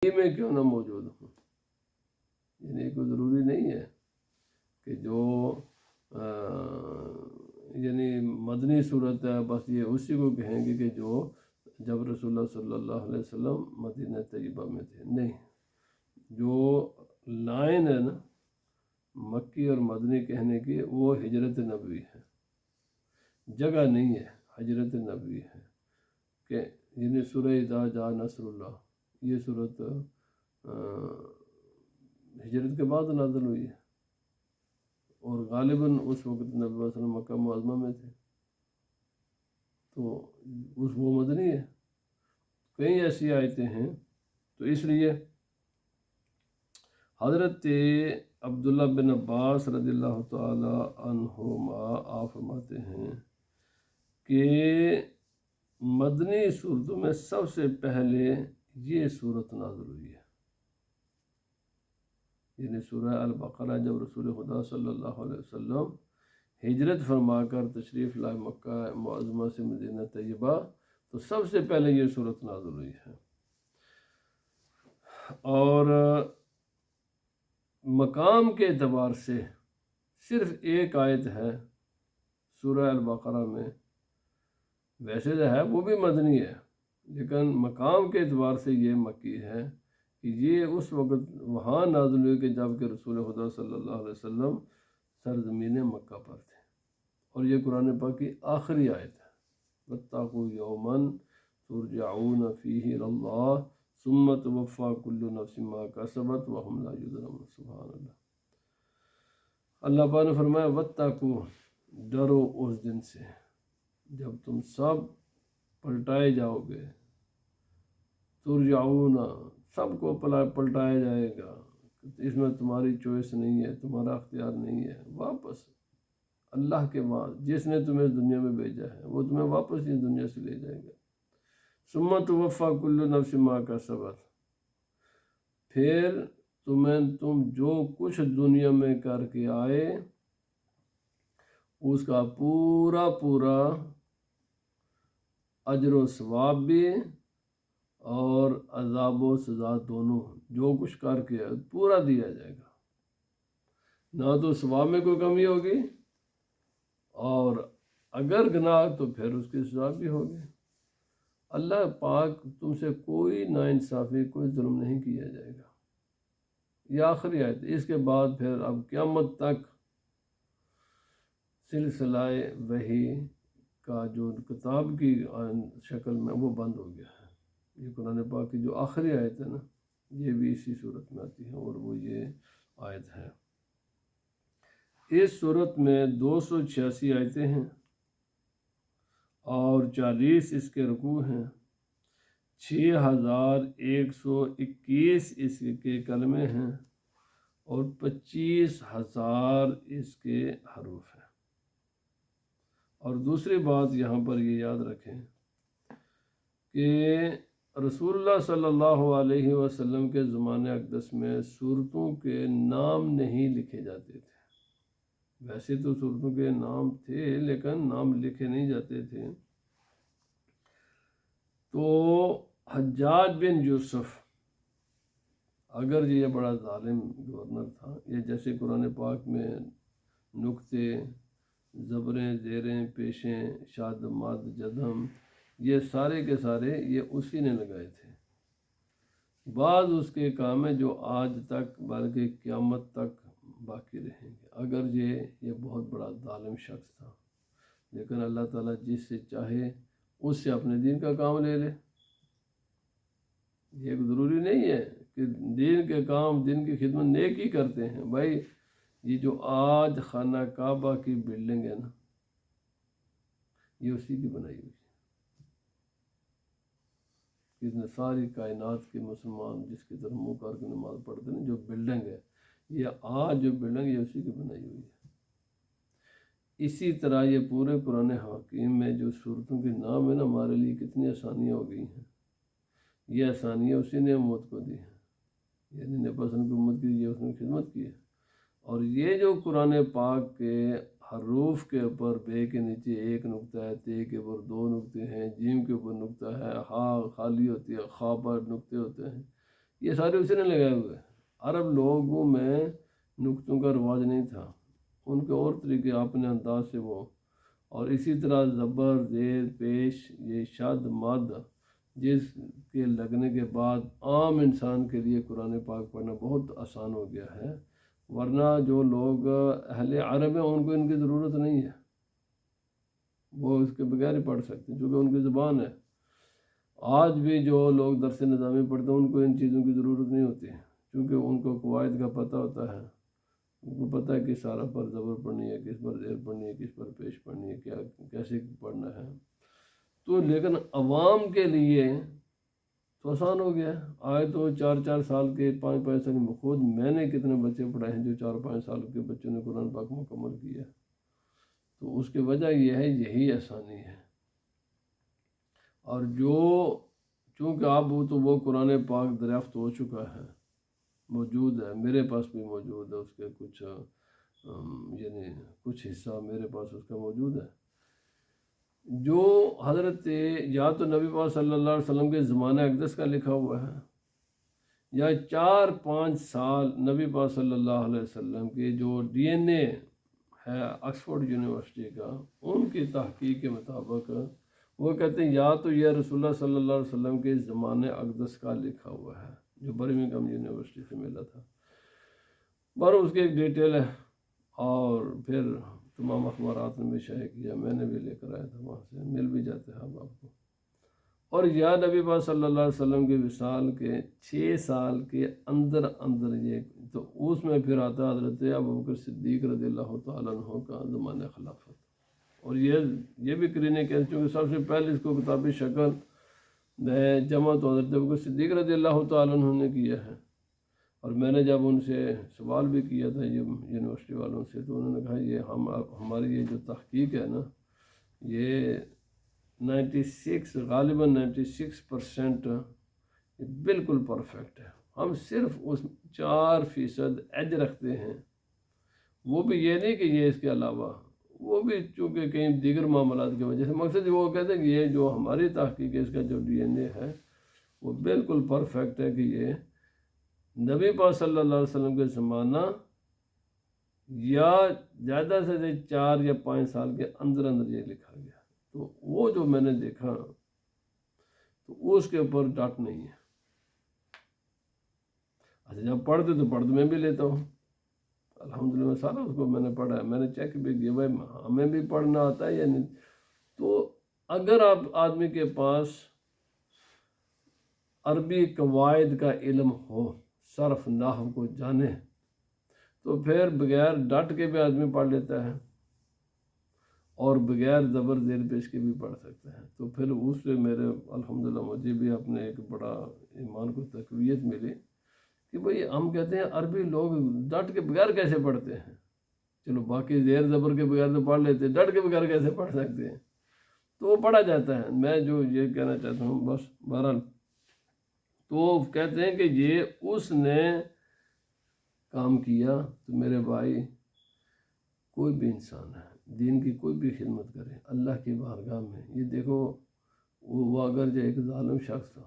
میں کیوں نہ موجود ہوں، یعنی کوئی ضروری نہیں ہے کہ جو یعنی مدنی صورت ہے بس یہ اسی کو کہیں گے کہ جو جب رسول اللہ صلی اللہ علیہ وسلم مدینہ طیبہ میں تھے. نہیں، جو لائن ہے نا مکی اور مدنی کہنے کی وہ ہجرت نبوی ہے، جگہ نہیں ہے، ہجرت نبوی ہے. کہ یعنی سورہ اذا جاء نصر اللہ یہ صورت ہجرت کے بعد نازل ہوئی ہے، اور غالباً اس وقت نبی صلی اللہ علیہ وسلم مکہ معظمہ میں تھے، تو وہ مدنی ہے. کئی ایسی آیتیں ہیں. تو اس لیے حضرت عبداللہ بن عباس رضی اللہ تعالی عنہما آپ فرماتے ہیں کہ مدنی صورتوں میں سب سے پہلے یہ صورت نازل ہوئی ہے، یعنی سورہ البقرہ. جب رسول خدا صلی اللہ علیہ وسلم ہجرت فرما کر تشریف لائے مکہ معظمہ سے مدینہ طیبہ، تو سب سے پہلے یہ صورت نازل ہوئی ہے. اور مقام کے اعتبار سے صرف ایک آیت ہے سورہ البقرہ میں، ویسے جو ہے وہ بھی مدنی ہے لیکن مقام کے اعتبار سے یہ مکی ہے کہ یہ اس وقت وہاں نازل ہوئی کہ جب کہ رسول خدا صلی اللہ علیہ وسلم سرزمین مکہ پر تھے. اور یہ قرآن پاک کی آخری آیت ہے. وَاتَّقُوا يَوْمًا تُرْجَعُونَ فِيهِ إِلَى اللَّهِ ثُمَّ تُوَفَّى كُلُّ نَفْسٍ مَا كَسَبَتْ وَهُمْ لَا يُظْلَمُونَ. سبحان اللہ. اللہ پاک نے فرمایا وَاتَّقُوا، ڈرو اس دن سے جب تم سب پلٹائے جاؤ گے. ترجعون، سب کو پلٹایا جائے گا، اس میں تمہاری چوائس نہیں ہے، تمہارا اختیار نہیں ہے. واپس اللہ کے بعد جس نے تمہیں اس دنیا میں بھیجا ہے وہ تمہیں واپس اس دنیا سے لے جائے گا. ثم توفی کل نفس ما کسبت، پھر تم جو کچھ دنیا میں کر کے آئے اس کا پورا پورا اجر و ثواب بھی اور عذاب و سزا دونوں، جو کچھ کر کے پورا دیا جائے گا. نہ تو ثواب میں کوئی کمی ہوگی، اور اگر گناہ تو پھر اس کی سزا بھی ہوگی. اللہ پاک تم سے کوئی ناانصافی، کوئی ظلم نہیں کیا جائے گا. یہ آخری آیت. اس کے بعد پھر اب قیامت تک سلسلہ وحی کا جو کتاب کی شکل میں وہ بند ہو گیا ہے. یہ قرآن پاک کی جو آخری آیت ہے نا یہ بھی اسی صورت میں آتی ہے، اور وہ یہ آیت ہے. اس صورت میں 286 آیتیں ہیں اور 40 اس کے رکوع ہیں، 6121 اس کے کلمے ہیں، اور 25,000 اس کے حروف ہیں. اور دوسری بات یہاں پر یہ یاد رکھیں کہ رسول اللہ صلی اللہ علیہ وسلم کے زمانہ اقدس میں صورتوں کے نام نہیں لکھے جاتے تھے. ویسے تو صورتوں کے نام تھے لیکن نام لکھے نہیں جاتے تھے. تو حجاج بن یوسف، اگر یہ بڑا ظالم گورنر تھا، یہ جیسے قرآن پاک میں نقطے، زبریں، زیریں، پیشیں، شاد، ماد، جزم، یہ سارے کے سارے یہ اسی نے لگائے تھے. بعض اس کے کام ہیں جو آج تک بلکہ قیامت تک باقی رہیں گے. اگر یہ بہت بڑا ظالم شخص تھا، لیکن اللہ تعالیٰ جس سے چاہے اس سے اپنے دین کا کام لے لے. یہ ضروری نہیں ہے کہ دین کے کام، دین کی خدمت نیک ہی کرتے ہیں. بھائی یہ جو آج خانہ کعبہ کی بلڈنگ ہے نا یہ اسی کی بنائی ہوئی ہے. کتنے ساری کائنات کے مسلمان جس کی طرف منہ کر کے نماز پڑھتے ہیں، جو بلڈنگ ہے یہ آج جو بلڈنگ یہ اسی کی بنائی ہوئی ہے. اسی طرح یہ پورے قرآن حکیم میں جو صورتوں کے نام ہے نا ہمارے لیے کتنی آسانیاں ہو گئی ہیں. یہ آسانیاں اسی نے امت کو دی ہیں، یعنی نبی پسند کی امت کی یہ اس نے خدمت کی ہے. اور یہ جو قرآن پاک کے حروف کے اوپر بے کے نیچے ایک نقطہ ہے، تے کے اوپر 2 نقطے ہیں، جیم کے اوپر نقطہ ہے، ہاں خالی ہوتی ہے، خا پر نقطے ہوتے ہیں، یہ سارے اسی نے لگائے ہوئے۔ عرب لوگوں میں نقطوں کا رواج نہیں تھا، ان کے اور طریقے اپنے انداز سے وہ، اور اسی طرح زبر زیر پیش یہ شد مد جس کے لگنے کے بعد عام انسان کے لیے قرآن پاک پڑھنا بہت آسان ہو گیا ہے، ورنہ جو لوگ اہل عرب ہیں ان کو ان کی ضرورت نہیں ہے، وہ اس کے بغیر ہی پڑھ سکتے ہیں چونکہ ان کی زبان ہے۔ آج بھی جو لوگ درس نظامی پڑھتے ہیں ان کو ان چیزوں کی ضرورت نہیں ہوتی کیونکہ ان کو قواعد کا پتہ ہوتا ہے، ان کو پتہ ہے کس سارا پر زبر پڑھنی ہے، کس پر زیر پڑھنی ہے، کس پر پیش پڑھنی ہے، کیا کیسے پڑھنا ہے۔ تو لیکن عوام کے لیے تو آسان ہو گیا ہے۔ آئے تو 4 4 سال کے 5 5 سال میں، خود میں نے کتنے بچے پڑھائے ہیں جو 4 5 سال کے بچوں نے قرآن پاک مکمل کیا ہے۔ تو اس کی وجہ یہ ہے، یہی آسانی ہے۔ اور چونکہ اب وہ قرآن پاک دریافت ہو چکا ہے، موجود ہے، میرے پاس بھی موجود ہے، اس کے یعنی کچھ حصہ میرے پاس اس کا موجود ہے، جو حضرت یا تو نبی پاک صلی اللہ علیہ وسلم کے زمانہ اقدس کا لکھا ہوا ہے، یا 4 5 سال نبی پاک صلی اللہ علیہ وسلم کے جو DNA ہے آکسفورڈ یونیورسٹی کا، ان کی تحقیق کے مطابق وہ کہتے ہیں یا تو یہ رسول اللہ صلی اللہ علیہ وسلم کے زمانے اقدس کا لکھا ہوا ہے جو برمنگھم یونیورسٹی سے ملا تھا، پر اس کی ایک ڈیٹیل ہے، اور پھر تمام اخبارات نے بھی شائع کیا، میں نے بھی لے کر آیا تھا، وہاں سے مل بھی جاتے ہیں اب آپ کو۔ اور یا نبی پاک صلی اللہ علیہ وسلم کے وصال کے 6 سال کے اندر یہ تو اس میں پھر آتا حضرت ابوبکر صدیق رضی اللہ تعالیٰ عنہ کا زمانہ خلافت، اور یہ بھی کرینے کہ چونکہ سب سے پہلے اس کو کتابی شکل میں جمع تو حضرت ابوبکر صدیق رضی اللہ تعالیٰ عنہ نے کیا ہے، اور میں نے جب ان سے سوال بھی کیا تھا یہ یونیورسٹی والوں سے، تو انہوں نے کہا یہ ہماری یہ جو تحقیق ہے نا، یہ 96 غالباً 96% یہ بالکل پرفیکٹ ہے، ہم صرف اس 4% ایج رکھتے ہیں، وہ بھی یہ نہیں کہ یہ اس کے علاوہ، وہ بھی چونکہ کئی دیگر معاملات کی وجہ سے، مقصد وہ کہتے ہیں کہ یہ جو ہماری تحقیق ہے اس کا جو DNA ہے وہ بالکل پرفیکٹ ہے، کہ یہ نبی پاک صلی اللہ علیہ وسلم کے زمانہ یا زیادہ سے زیادہ 4 یا 5 سال کے اندر یہ لکھا گیا۔ تو وہ جو میں نے دیکھا تو اس کے اوپر ڈاٹ نہیں ہے۔ اچھا جب پڑھتے تو میں بھی لیتا ہوں، الحمدللہ سارا اس کو میں نے پڑھا ہے، میں نے چیک بھی کیا بھائی ہمیں بھی پڑھنا آتا ہے یا نہیں۔ تو اگر آپ آدمی کے پاس عربی قواعد کا علم ہو، صرف نحو کو جانے، تو پھر بغیر ڈٹ کے بھی آدمی پڑھ لیتا ہے، اور بغیر زبر زیر پیش کے بھی پڑھ سکتا ہے۔ تو پھر اس سے میرے الحمدللہ مجھے بھی اپنے ایک بڑا ایمان کو تقویت ملی کہ بھئی ہم کہتے ہیں عربی لوگ ڈٹ کے بغیر کیسے پڑھتے ہیں، چلو باقی زیر زبر کے بغیر تو پڑھ لیتے ہیں، ڈٹ کے بغیر کیسے پڑھ سکتے ہیں؟ تو وہ پڑھا جاتا ہے۔ میں جو یہ کہنا چاہتا ہوں بس بہرحال، تو کہتے ہیں کہ یہ اس نے کام کیا۔ تو میرے بھائی، کوئی بھی انسان ہے دین کی کوئی بھی خدمت کرے اللہ کی بارگاہ میں، یہ دیکھو وہ اگر جو ایک ظالم شخص تھا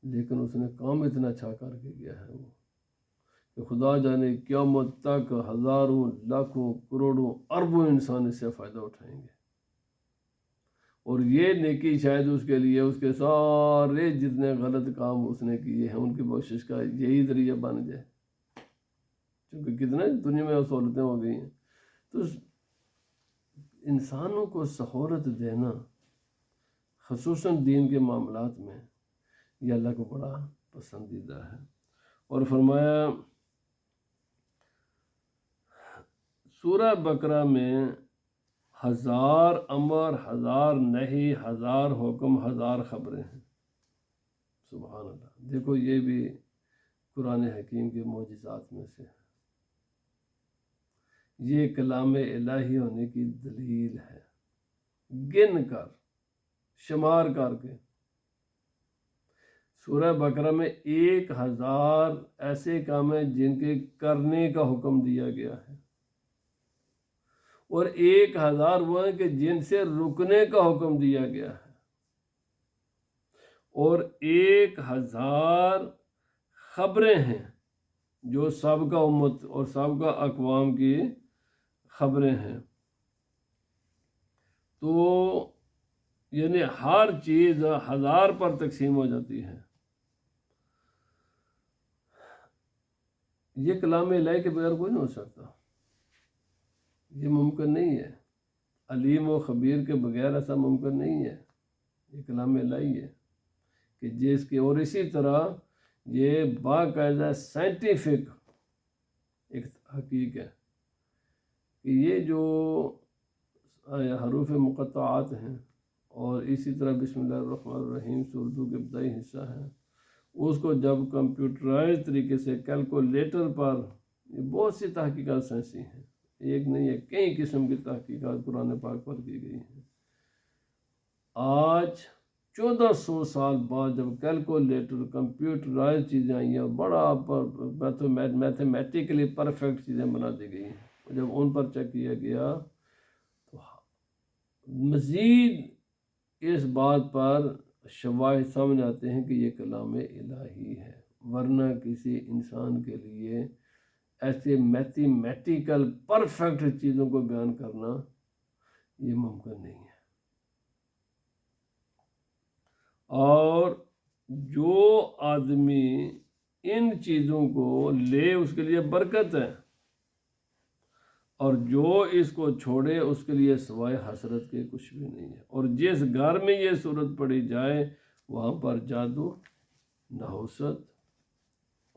لیکن اس نے کام اتنا اچھا کر کے گیا ہے وہ کہ خدا جانے قیامت تک ہزاروں لاکھوں کروڑوں اربوں انسان اس سے فائدہ اٹھائیں گے، اور یہ نیکی شاید اس کے لیے اس کے سارے جتنے غلط کام اس نے کیے ہیں ان کی بخشش کا یہی ذریعہ بن جائے، کیونکہ کتنے دنیا میں سہولتیں ہو گئی ہیں۔ تو انسانوں کو سہولت دینا خصوصاً دین کے معاملات میں یہ اللہ کو بڑا پسندیدہ ہے۔ اور فرمایا سورہ بقرہ میں 1000 امر، 1000 نہی، 1000 حکم، 1000 خبریں ہیں، سبحان اللہ۔ دیکھو یہ بھی قرآن حکیم کے معجزات میں سے ہے، یہ کلام الہی ہونے کی دلیل ہے، گن کر شمار کر کے سورہ بقرہ میں 1000 ایسے کام ہیں جن کے کرنے کا حکم دیا گیا ہے، اور 1000 وہ ہیں کہ جن سے رکنے کا حکم دیا گیا ہے، اور 1000 خبریں ہیں جو سابقہ امت اور سابقہ اقوام کی خبریں ہیں. تو یعنی ہر چیز 1000 پر تقسیم ہو جاتی ہے. یہ کلام الہی کے بغیر کوئی نہیں ہو سکتا، یہ ممکن نہیں ہے. علیم و خبیر کے بغیر ایسا ممکن نہیں ہے. یہ کلام الہی ہے کہ جس کی، اور اسی طرح یہ باقاعدہ سائنٹیفک ایک حقیق ہے کہ یہ جو حروف مقطعات ہیں اور اسی طرح بسم اللہ الرحمن الرحیم سے اردو کے ابتدائی حصہ ہے، اس کو جب کمپیوٹرائز طریقے سے کیلکولیٹر پر، یہ بہت سی تحقیقات سائنسی ہیں، ایک نہیں ہے، کئی قسم کی تحقیقات قرآن پاک پر کی گئی ہیں. آج 1400 سال بعد جب کیلکولیٹر کمپیوٹرائز چیزیں آئی ہیں اور بڑا میتھمیٹیکلی پرفیکٹ چیزیں بنا دی گئی ہیں، جب ان پر چیک کیا گیا تو مزید اس بات پر شواہد سامنے آتے ہیں کہ یہ کلام الہی ہے، ورنہ کسی انسان کے لیے ایسے میتھمیٹیکل پرفیکٹ چیزوں کو بیان کرنا یہ ممکن نہیں ہے. اور جو آدمی ان چیزوں کو لے اس کے لیے برکت ہے، اور جو اس کو چھوڑے اس کے لیے سوائے حسرت کے کچھ بھی نہیں ہے. اور جس گھر میں یہ صورت پڑھی جائے وہاں پر جادو، نحوست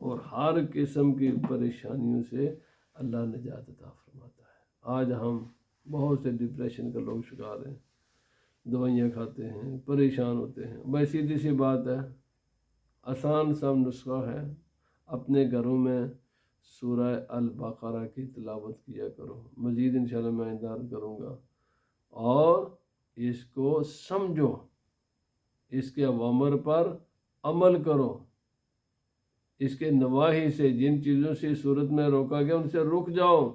اور ہر قسم کی پریشانیوں سے اللہ نجات عطا فرماتا ہے. آج ہم بہت سے ڈپریشن کا لوگ شکار ہیں، دوائیاں کھاتے ہیں، پریشان ہوتے ہیں. بھائی سیدھی سی بات ہے، آسان سا نسخہ ہے، اپنے گھروں میں سورہ البقرہ کی تلاوت کیا کرو. مزید انشاءاللہ میں آئندہ کروں گا. اور اس کو سمجھو، اس کے اوامر پر عمل کرو، اس کے نواہی سے، جن چیزوں سے صورت میں روکا گیا ان سے رک جاؤ.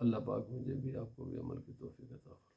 اللہ پاک مجھے بھی آپ کو بھی عمل کی توفیق عطا فرمائے.